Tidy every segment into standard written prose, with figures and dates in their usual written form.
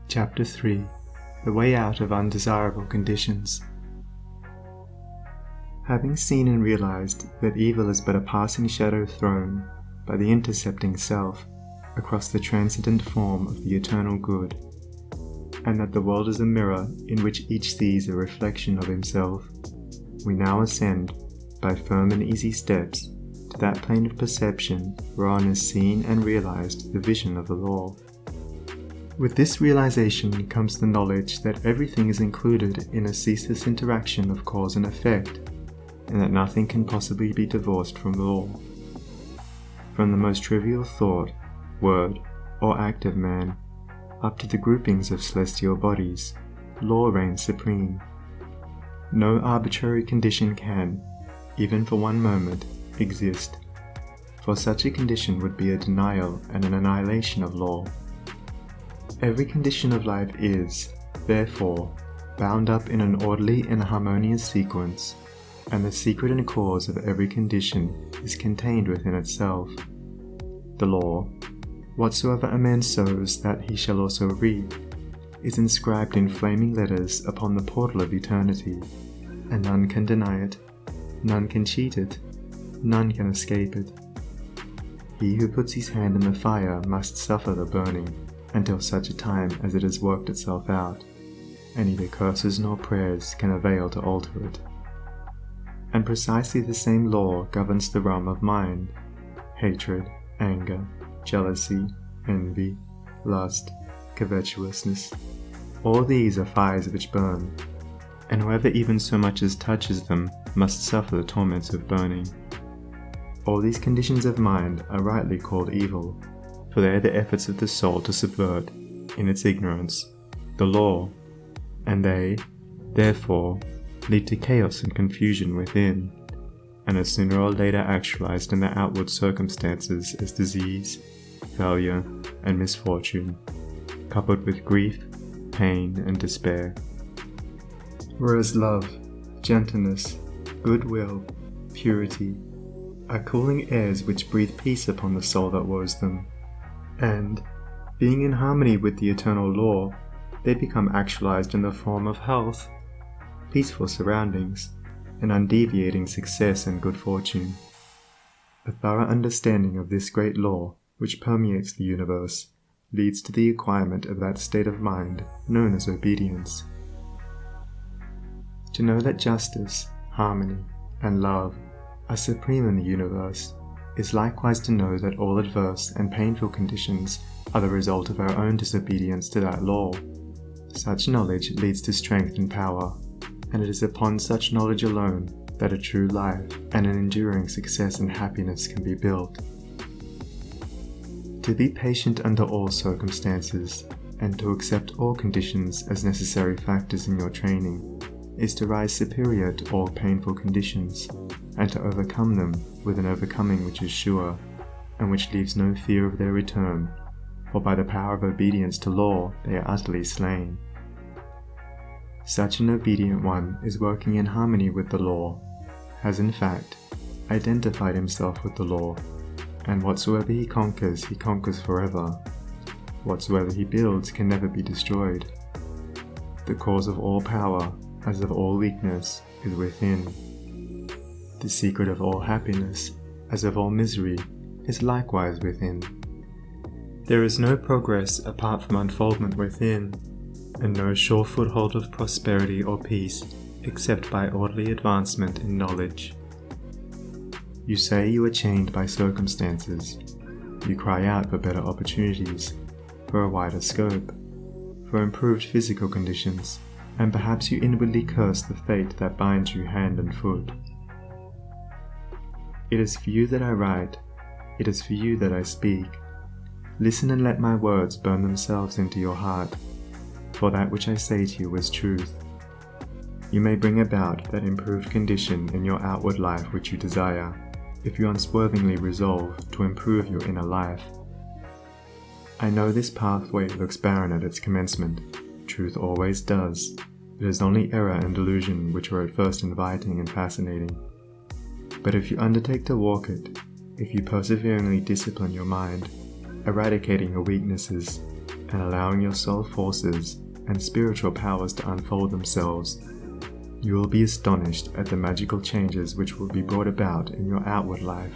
Chapter 3 The Way Out of Undesirable Conditions. Having seen and realized that evil is but a passing shadow thrown by the intercepting self across the transcendent form of the eternal good, and that the world is a mirror in which each sees a reflection of himself, we now ascend, by firm and easy steps, to that plane of perception whereon is seen and realized the vision of the law. With this realization comes the knowledge that everything is included in a ceaseless interaction of cause and effect, and that nothing can possibly be divorced from law. From the most trivial thought, word, or act of man, up to the groupings of celestial bodies, law reigns supreme. No arbitrary condition can, even for one moment, exist, for such a condition would be a denial and an annihilation of law. Every condition of life is, therefore, bound up in an orderly and harmonious sequence, and the secret and cause of every condition is contained within itself. The law, whatsoever a man sows that he shall also reap, is inscribed in flaming letters upon the portal of eternity, and none can deny it, none can cheat it, none can escape it. He who puts his hand in the fire must suffer the burning, until such a time as it has worked itself out, and neither curses nor prayers can avail to alter it. And precisely the same law governs the realm of mind. Hatred, anger, jealousy, envy, lust, covetousness, all these are fires which burn, and whoever even so much as touches them must suffer the torments of burning. All these conditions of mind are rightly called evil, for they are the efforts of the soul to subvert, in its ignorance, the law, and they, therefore, lead to chaos and confusion within, and are sooner or later actualized in the outward circumstances as disease, failure, and misfortune, coupled with grief, pain, and despair. Whereas love, gentleness, goodwill, purity, are cooling airs which breathe peace upon the soul that woes them, and, being in harmony with the eternal law, they become actualized in the form of health, peaceful surroundings, and undeviating success and good fortune. A thorough understanding of this great law, which permeates the universe, leads to the acquirement of that state of mind known as obedience. To know that justice, harmony, and love are supreme in the universe is likewise to know that all adverse and painful conditions are the result of our own disobedience to that law. Such knowledge leads to strength and power, and it is upon such knowledge alone that a true life and an enduring success and happiness can be built. To be patient under all circumstances, and to accept all conditions as necessary factors in your training, is to rise superior to all painful conditions, and to overcome them with an overcoming which is sure, and which leaves no fear of their return, for by the power of obedience to law they are utterly slain. Such an obedient one is working in harmony with the law, has in fact identified himself with the law, and whatsoever he conquers forever. Whatsoever he builds can never be destroyed. The cause of all power, as of all weakness, is within. The secret of all happiness, as of all misery, is likewise within. There is no progress apart from unfoldment within, and no sure foothold of prosperity or peace except by orderly advancement in knowledge. You say you are chained by circumstances. You cry out for better opportunities, for a wider scope, for improved physical conditions, and perhaps you inwardly curse the fate that binds you hand and foot. It is for you that I write, it is for you that I speak. Listen and let my words burn themselves into your heart, for that which I say to you is truth. You may bring about that improved condition in your outward life which you desire, if you unswervingly resolve to improve your inner life. I know this pathway looks barren at its commencement. Truth always does. It is only error and delusion which are at first inviting and fascinating. But if you undertake to walk it, if you perseveringly discipline your mind, eradicating your weaknesses, and allowing your soul forces and spiritual powers to unfold themselves, you will be astonished at the magical changes which will be brought about in your outward life.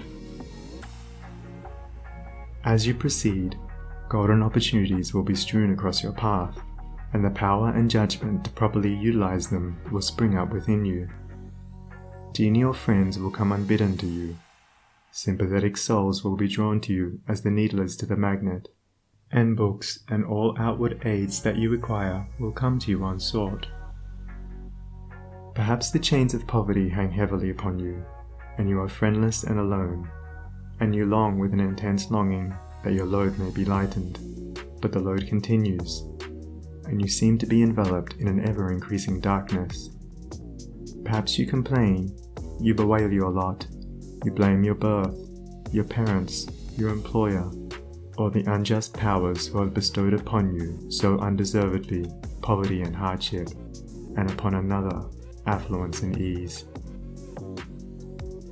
As you proceed, golden opportunities will be strewn across your path, and the power and judgment to properly utilize them will spring up within you. Genial friends will come unbidden to you. Sympathetic souls will be drawn to you as the needle is to the magnet, and books and all outward aids that you require will come to you unsought. Perhaps the chains of poverty hang heavily upon you, and you are friendless and alone, and you long with an intense longing that your load may be lightened, but the load continues, and you seem to be enveloped in an ever-increasing darkness. Perhaps you complain, you bewail your lot, you blame your birth, your parents, your employer, or the unjust powers who have bestowed upon you so undeservedly poverty and hardship, and upon another affluence and ease.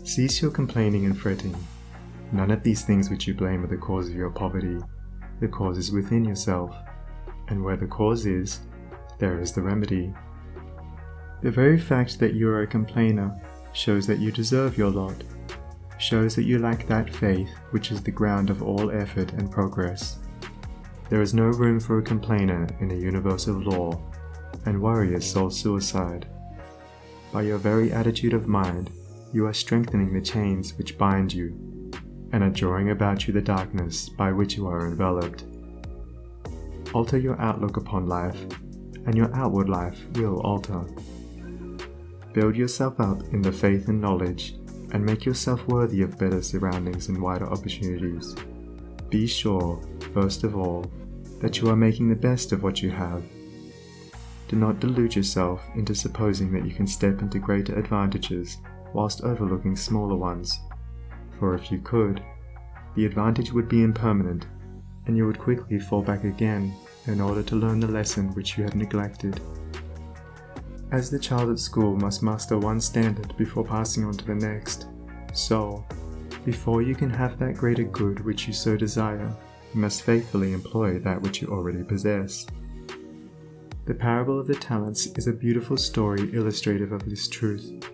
Cease your complaining and fretting. None of these things which you blame are the cause of your poverty. The cause is within yourself, and where the cause is, there is the remedy. The very fact that you are a complainer shows that you deserve your lot, shows that you lack that faith which is the ground of all effort and progress. There is no room for a complainer in the universe of law, and worry is soul suicide. By your very attitude of mind, you are strengthening the chains which bind you, and are drawing about you the darkness by which you are enveloped. Alter your outlook upon life, and your outward life will alter. Build yourself up in the faith and knowledge, and make yourself worthy of better surroundings and wider opportunities. Be sure, first of all, that you are making the best of what you have. Do not delude yourself into supposing that you can step into greater advantages whilst overlooking smaller ones, for if you could, the advantage would be impermanent, and you would quickly fall back again in order to learn the lesson which you had neglected. As the child at school must master one standard before passing on to the next, so, before you can have that greater good which you so desire, you must faithfully employ that which you already possess. The parable of the talents is a beautiful story illustrative of this truth,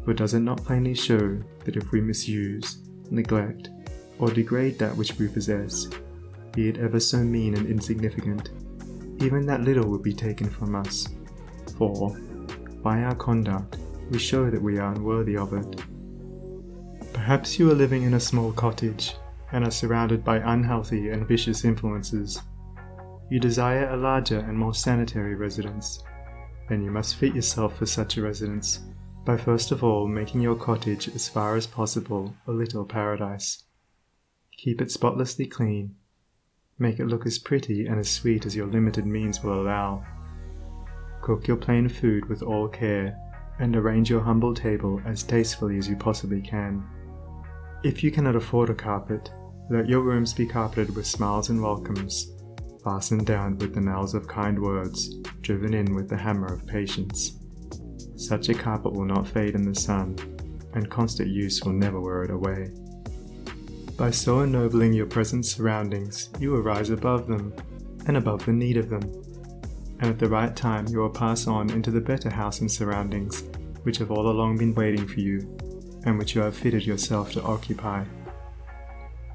for does it not plainly show that if we misuse, neglect, or degrade that which we possess, be it ever so mean and insignificant, even that little will be taken from us, for, by our conduct, we show that we are unworthy of it. Perhaps you are living in a small cottage, and are surrounded by unhealthy and vicious influences. You desire a larger and more sanitary residence. Then you must fit yourself for such a residence, by first of all making your cottage as far as possible a little paradise. Keep it spotlessly clean. Make it look as pretty and as sweet as your limited means will allow. Cook your plain food with all care, and arrange your humble table as tastefully as you possibly can. If you cannot afford a carpet, let your rooms be carpeted with smiles and welcomes, fastened down with the nails of kind words, driven in with the hammer of patience. Such a carpet will not fade in the sun, and constant use will never wear it away. By so ennobling your present surroundings, you will rise above them, and above the need of them, and at the right time you will pass on into the better house and surroundings, which have all along been waiting for you, and which you have fitted yourself to occupy.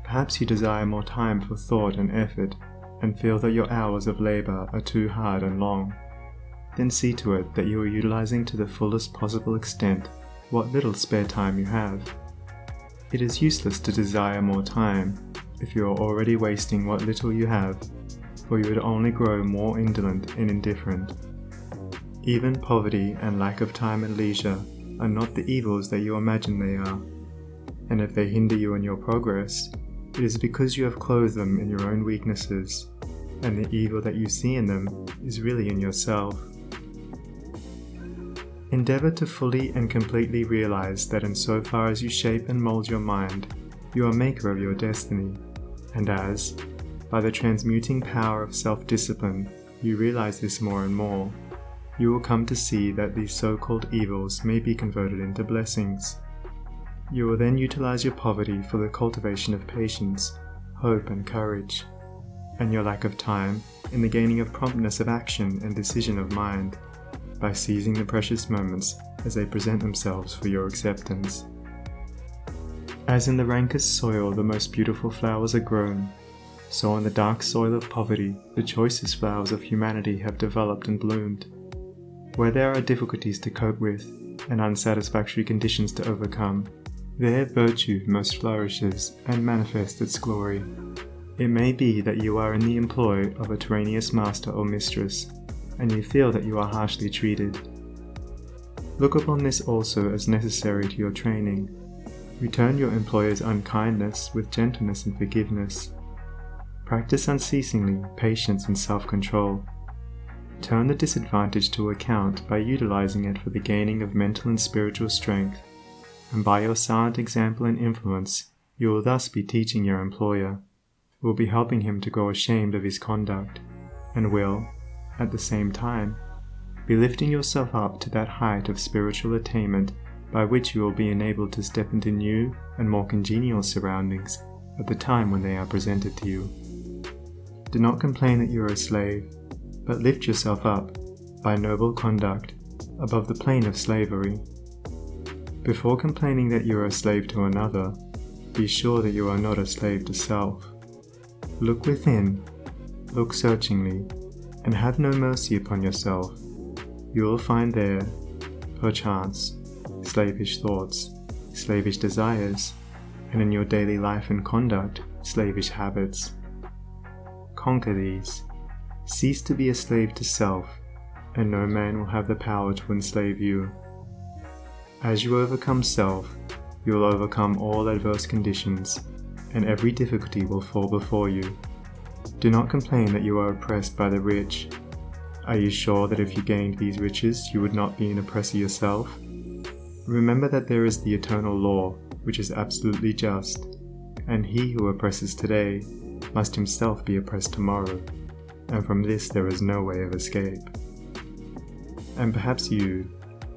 Perhaps you desire more time for thought and effort, and feel that your hours of labor are too hard and long. Then see to it that you are utilizing to the fullest possible extent what little spare time you have. It is useless to desire more time if you are already wasting what little you have, for you would only grow more indolent and indifferent. Even poverty and lack of time and leisure are not the evils that you imagine they are, and if they hinder you in your progress, it is because you have clothed them in your own weaknesses, and the evil that you see in them is really in yourself. Endeavor to fully and completely realize that in so far as you shape and mold your mind, you are maker of your destiny, and as, by the transmuting power of self-discipline, you realize this more and more, you will come to see that these so-called evils may be converted into blessings. You will then utilize your poverty for the cultivation of patience, hope and courage. and your lack of time in the gaining of promptness of action and decision of mind, by seizing the precious moments as they present themselves for your acceptance. As in the rankest soil the most beautiful flowers are grown, so in the dark soil of poverty the choicest flowers of humanity have developed and bloomed. Where there are difficulties to cope with and unsatisfactory conditions to overcome, there virtue most flourishes and manifests its glory. It may be that you are in the employ of a tyrannous master or mistress, and you feel that you are harshly treated. Look upon this also as necessary to your training. Return your employer's unkindness with gentleness and forgiveness. Practice unceasingly patience and self-control. Turn the disadvantage to account by utilizing it for the gaining of mental and spiritual strength, and by your silent example and influence, you will thus be teaching your employer, will be helping him to grow ashamed of his conduct, and will, at the same time, be lifting yourself up to that height of spiritual attainment by which you will be enabled to step into new and more congenial surroundings at the time when they are presented to you. Do not complain that you are a slave, but lift yourself up, by noble conduct, above the plane of slavery. Before complaining that you are a slave to another, be sure that you are not a slave to self. Look within, look searchingly, and have no mercy upon yourself. You will find there, perchance, slavish thoughts, slavish desires, and in your daily life and conduct, slavish habits. Conquer these. Cease to be a slave to self, and no man will have the power to enslave you. As you overcome self, you will overcome all adverse conditions, and every difficulty will fall before you. Do not complain that you are oppressed by the rich. Are you sure that if you gained these riches you would not be an oppressor yourself? Remember that there is the eternal law, which is absolutely just, and he who oppresses today must himself be oppressed tomorrow, and from this there is no way of escape. And perhaps you,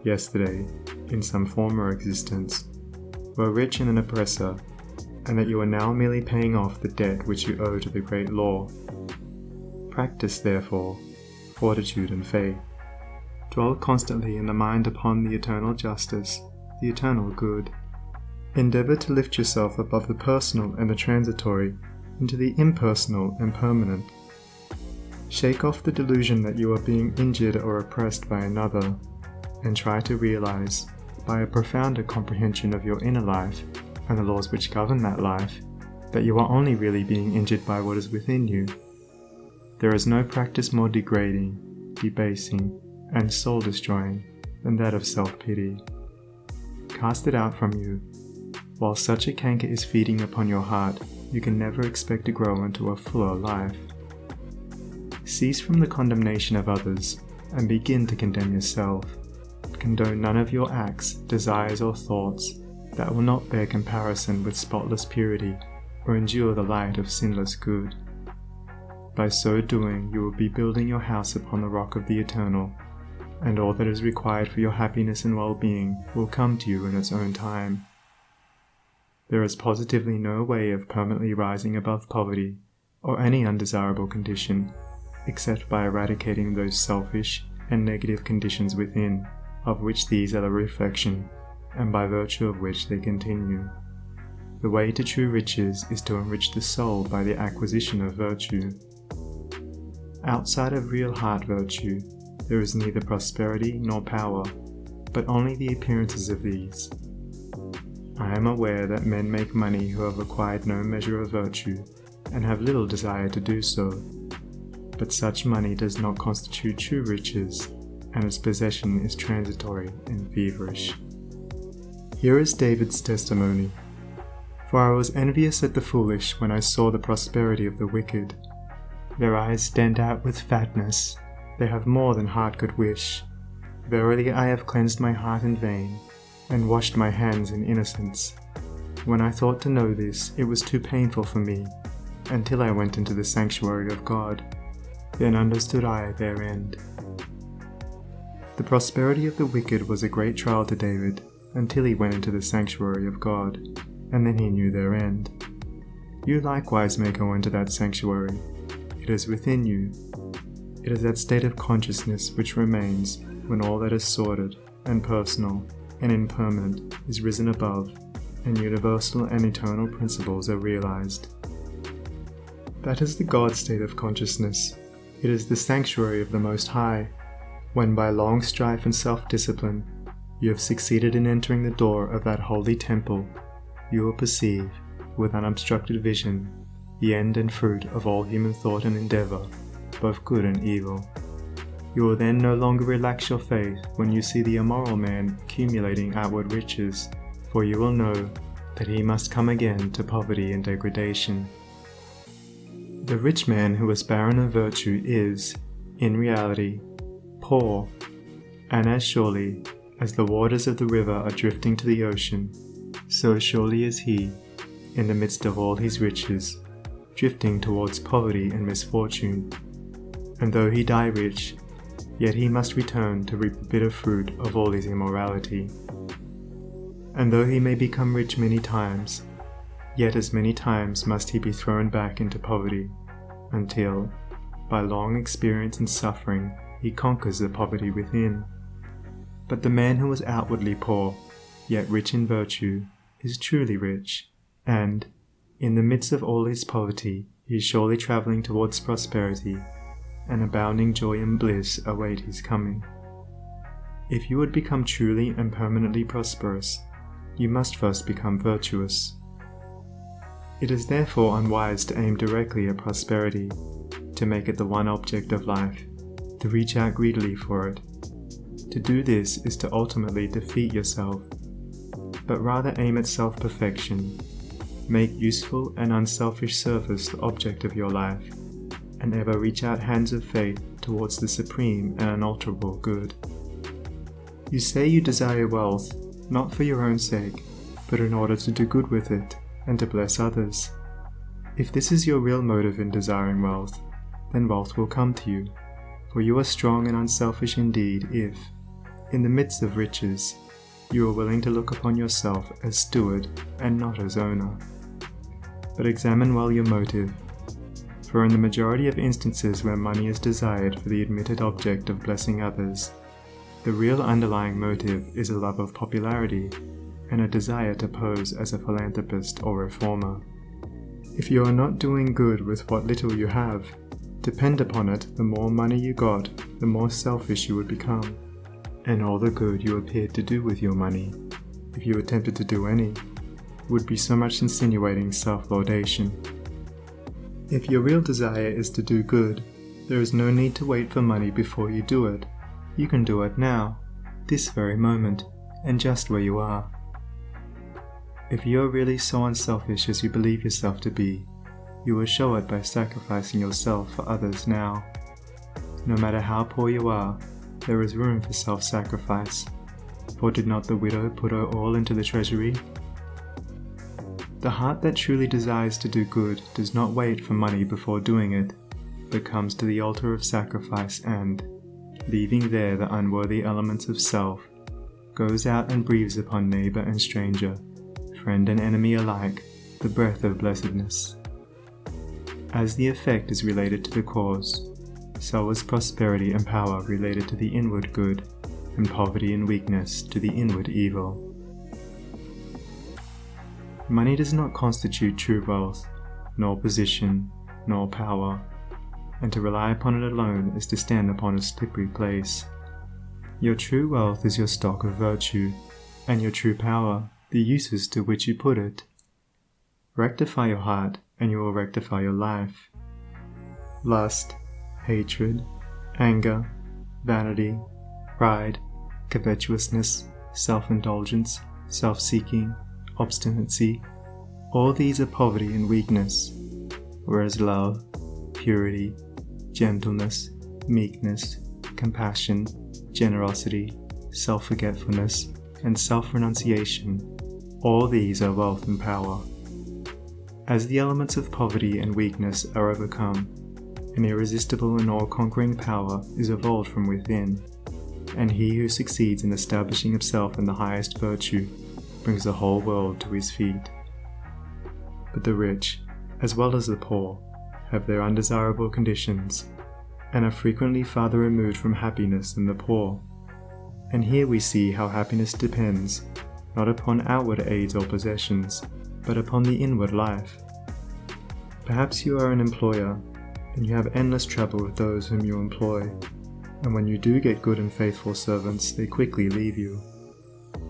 yesterday, in some former existence, were rich and an oppressor, and that you are now merely paying off the debt which you owe to the great law. Practice, therefore, fortitude and faith. Dwell constantly in the mind upon the eternal justice, the eternal good. Endeavor to lift yourself above the personal and the transitory into the impersonal and permanent. Shake off the delusion that you are being injured or oppressed by another, and try to realize, by a profounder comprehension of your inner life and the laws which govern that life, that you are only really being injured by what is within you. There is no practice more degrading, debasing, and soul-destroying than that of self-pity. Cast it out from you. While such a canker is feeding upon your heart, you can never expect to grow into a fuller life. Cease from the condemnation of others, and begin to condemn yourself. Condone none of your acts, desires, or thoughts that will not bear comparison with spotless purity, or endure the light of sinless good. By so doing, you will be building your house upon the rock of the eternal, and all that is required for your happiness and well-being will come to you in its own time. There is positively no way of permanently rising above poverty, or any undesirable condition, except by eradicating those selfish and negative conditions within, of which these are the reflection, and by virtue of which they continue. The way to true riches is to enrich the soul by the acquisition of virtue. Outside of real heart virtue, there is neither prosperity nor power, but only the appearances of these. I am aware that men make money who have acquired no measure of virtue, and have little desire to do so, but such money does not constitute true riches, and its possession is transitory and feverish. Here is David's testimony. For I was envious at the foolish when I saw the prosperity of the wicked. Their eyes stand out with fatness, they have more than heart could wish. Verily I have cleansed my heart in vain, and washed my hands in innocence. When I thought to know this, it was too painful for me, until I went into the sanctuary of God. Then understood I their end. The prosperity of the wicked was a great trial to David, until he went into the sanctuary of God, and then he knew their end. You likewise may go into that sanctuary. it is within you. It is that state of consciousness which remains when all that is sordid and personal and impermanent is risen above, and universal and eternal principles are realized. That is the God state of consciousness. It is the sanctuary of the Most High, when by long strife and self-discipline you have succeeded in entering the door of that holy temple, you will perceive, with unobstructed vision, the end and fruit of all human thought and endeavor, both good and evil. You will then no longer relax your faith when you see the immoral man accumulating outward riches, for you will know that he must come again to poverty and degradation. The rich man who is barren of virtue is, in reality, poor, and as surely as the waters of the river are drifting to the ocean, so surely is he, in the midst of all his riches, drifting towards poverty and misfortune. And though he die rich, yet he must return to reap the bitter fruit of all his immorality. And though he may become rich many times, yet as many times must he be thrown back into poverty, until, by long experience and suffering, he conquers the poverty within. But the man who is outwardly poor, yet rich in virtue, is truly rich, and, in the midst of all his poverty, he is surely travelling towards prosperity, and abounding joy and bliss await his coming. If you would become truly and permanently prosperous, you must first become virtuous. It is therefore unwise to aim directly at prosperity, to make it the one object of life, to reach out greedily for it. To do this is to ultimately defeat yourself, but rather aim at self-perfection. Make useful and unselfish service the object of your life, and ever reach out hands of faith towards the supreme and unalterable good. You say you desire wealth, not for your own sake, but in order to do good with it, and to bless others. If this is your real motive in desiring wealth, then wealth will come to you, for you are strong and unselfish indeed if, in the midst of riches, you are willing to look upon yourself as steward and not as owner. But examine well your motive, for in the majority of instances where money is desired for the admitted object of blessing others, the real underlying motive is a love of popularity and a desire to pose as a philanthropist or reformer. If you are not doing good with what little you have, depend upon it, the more money you got, the more selfish you would become, and all the good you appeared to do with your money, if you attempted to do any, would be so much insinuating self-laudation. If your real desire is to do good, there is no need to wait for money before you do it. You can do it now, this very moment, and just where you are. If you are really so unselfish as you believe yourself to be, you will show it by sacrificing yourself for others now. No matter how poor you are, there is room for self-sacrifice, for did not the widow put her all into the treasury? The heart that truly desires to do good does not wait for money before doing it, but comes to the altar of sacrifice and, leaving there the unworthy elements of self, goes out and breathes upon neighbor and stranger, friend and enemy alike, the breath of blessedness. As the effect is related to the cause, so is prosperity and power related to the inward good, and poverty and weakness to the inward evil. Money does not constitute true wealth, nor position, nor power, and to rely upon it alone is to stand upon a slippery place. Your true wealth is your stock of virtue, and your true power, the uses to which you put it. Rectify your heart, and you will rectify your life. Lust, hatred, anger, vanity, pride, covetousness, self-indulgence, self-seeking, obstinacy, all these are poverty and weakness, whereas love, purity, gentleness, meekness, compassion, generosity, self-forgetfulness, and self-renunciation, all these are wealth and power. As the elements of poverty and weakness are overcome, an irresistible and all-conquering power is evolved from within, and he who succeeds in establishing himself in the highest virtue brings the whole world to his feet. But the rich, as well as the poor, have their undesirable conditions, and are frequently farther removed from happiness than the poor. And here we see how happiness depends, not upon outward aids or possessions, but upon the inward life. Perhaps you are an employer, and you have endless trouble with those whom you employ, and when you do get good and faithful servants, they quickly leave you.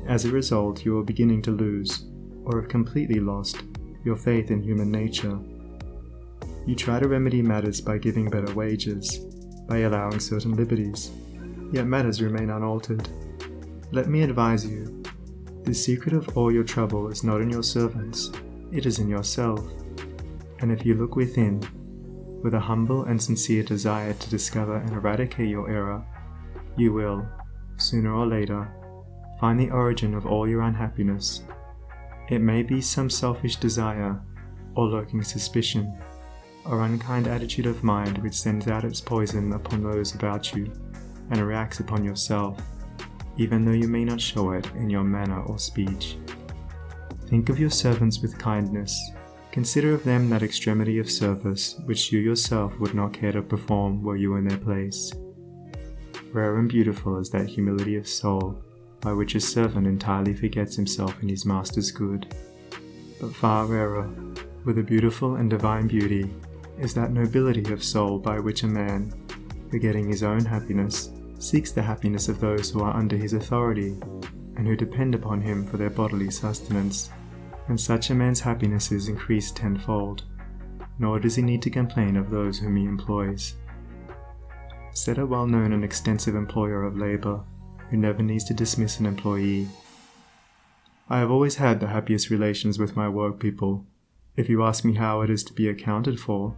As a result, you are beginning to lose, or have completely lost, your faith in human nature. You try to remedy matters by giving better wages, by allowing certain liberties, yet matters remain unaltered. Let me advise you, the secret of all your trouble is not in your servants, it is in yourself. And if you look within, with a humble and sincere desire to discover and eradicate your error, you will, sooner or later, find the origin of all your unhappiness. It may be some selfish desire, or lurking suspicion, or unkind attitude of mind which sends out its poison upon those about you, and reacts upon yourself, even though you may not show it in your manner or speech. Think of your servants with kindness. Consider of them that extremity of service which you yourself would not care to perform were you in their place. Rare and beautiful is that humility of soul, by which a servant entirely forgets himself in his master's good. But far rarer, with a beautiful and divine beauty, is that nobility of soul by which a man, forgetting his own happiness, seeks the happiness of those who are under his authority, and who depend upon him for their bodily sustenance. And such a man's happiness is increased tenfold, nor does he need to complain of those whom he employs. Said a well-known and extensive employer of labour, who never needs to dismiss an employee, I have always had the happiest relations with my work people. If you ask me how it is to be accounted for,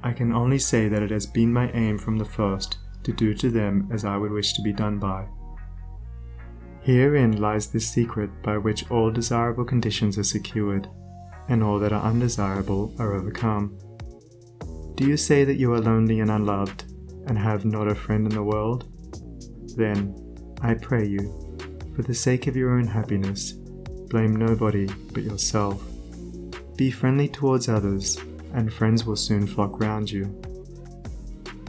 I can only say that it has been my aim from the first to do to them as I would wish to be done by. Herein lies the secret by which all desirable conditions are secured, and all that are undesirable are overcome. Do you say that you are lonely and unloved, and have not a friend in the world? Then, I pray you, for the sake of your own happiness, blame nobody but yourself. Be friendly towards others, and friends will soon flock round you.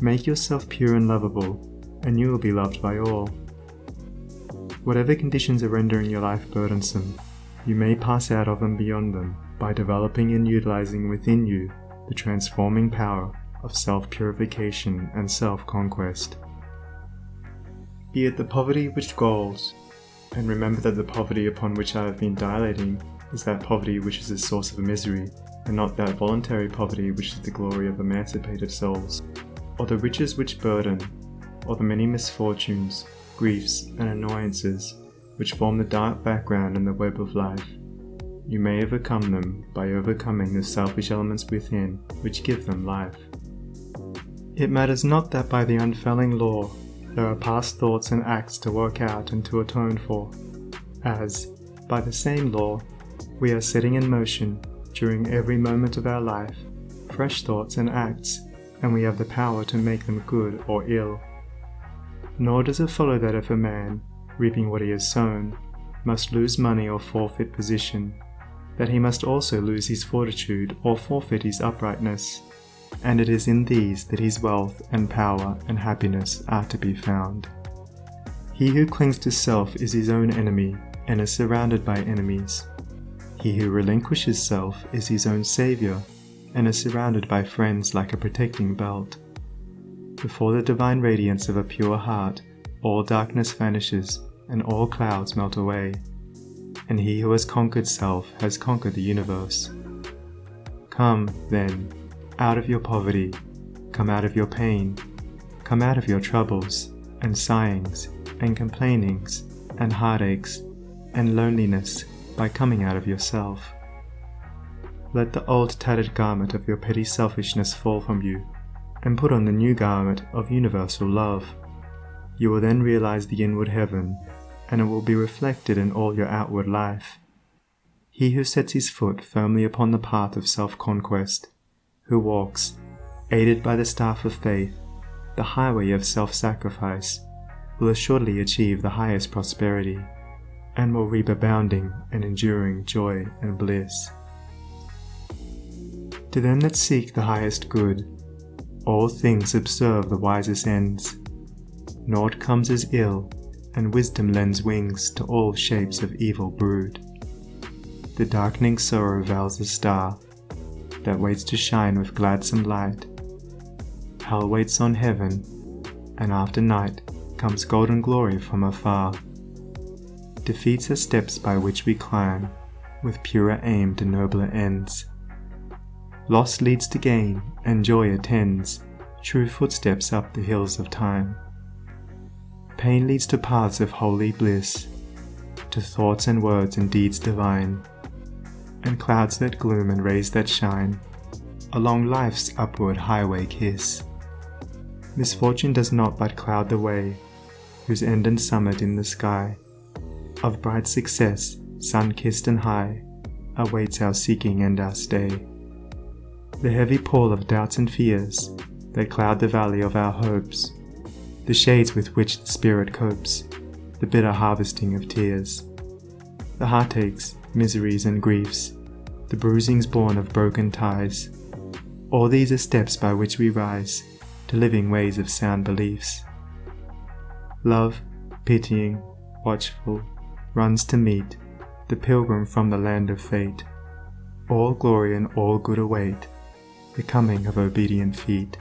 Make yourself pure and lovable, and you will be loved by all. Whatever conditions are rendering your life burdensome, you may pass out of and beyond them by developing and utilizing within you the transforming power of self-purification and self-conquest. Be it the poverty which galls, and remember that the poverty upon which I have been dilating is that poverty which is a source of misery, and not that voluntary poverty which is the glory of emancipated souls, or the riches which burden, or the many misfortunes, griefs, and annoyances which form the dark background in the web of life. You may overcome them by overcoming the selfish elements within which give them life. It matters not that by the unfailing law there are past thoughts and acts to work out and to atone for, as, by the same law, we are setting in motion, during every moment of our life, fresh thoughts and acts, and we have the power to make them good or ill. Nor does it follow that if a man, reaping what he has sown, must lose money or forfeit position, that he must also lose his fortitude or forfeit his uprightness, and it is in these that his wealth and power and happiness are to be found. He who clings to self is his own enemy and is surrounded by enemies. He who relinquishes self is his own saviour and is surrounded by friends like a protecting belt. Before the divine radiance of a pure heart, all darkness vanishes and all clouds melt away, and he who has conquered self has conquered the universe. Come, then, out of your poverty, come out of your pain, come out of your troubles, and sighings, and complainings, and heartaches, and loneliness, by coming out of yourself. Let the old tattered garment of your petty selfishness fall from you, and put on the new garment of universal love. You will then realize the inward heaven, and it will be reflected in all your outward life. He who sets his foot firmly upon the path of self-conquest, who walks, aided by the staff of faith, the highway of self-sacrifice, will assuredly achieve the highest prosperity, and will reap abounding and enduring joy and bliss. To them that seek the highest good, all things observe the wisest ends. Naught comes as ill, and wisdom lends wings to all shapes of evil brood. The darkening sorrow veils a star that waits to shine with gladsome light. Hell waits on heaven, and after night comes golden glory from afar. Defeats are steps by which we climb, with purer aim to nobler ends. Loss leads to gain, and joy attends true footsteps up the hills of time. Pain leads to paths of holy bliss, to thoughts and words and deeds divine, and clouds that gloom and rays that shine along life's upward highway kiss. Misfortune does not but cloud the way, whose end and summit in the sky of bright success, sun-kissed and high, awaits our seeking and our stay. The heavy pall of doubts and fears that cloud the valley of our hopes, the shades with which the spirit copes, the bitter harvesting of tears, the heartaches, miseries and griefs, the bruisings born of broken ties, all these are steps by which we rise to living ways of sound beliefs. Love, pitying, watchful, runs to meet the pilgrim from the land of fate. All glory and all good await the coming of obedient feet.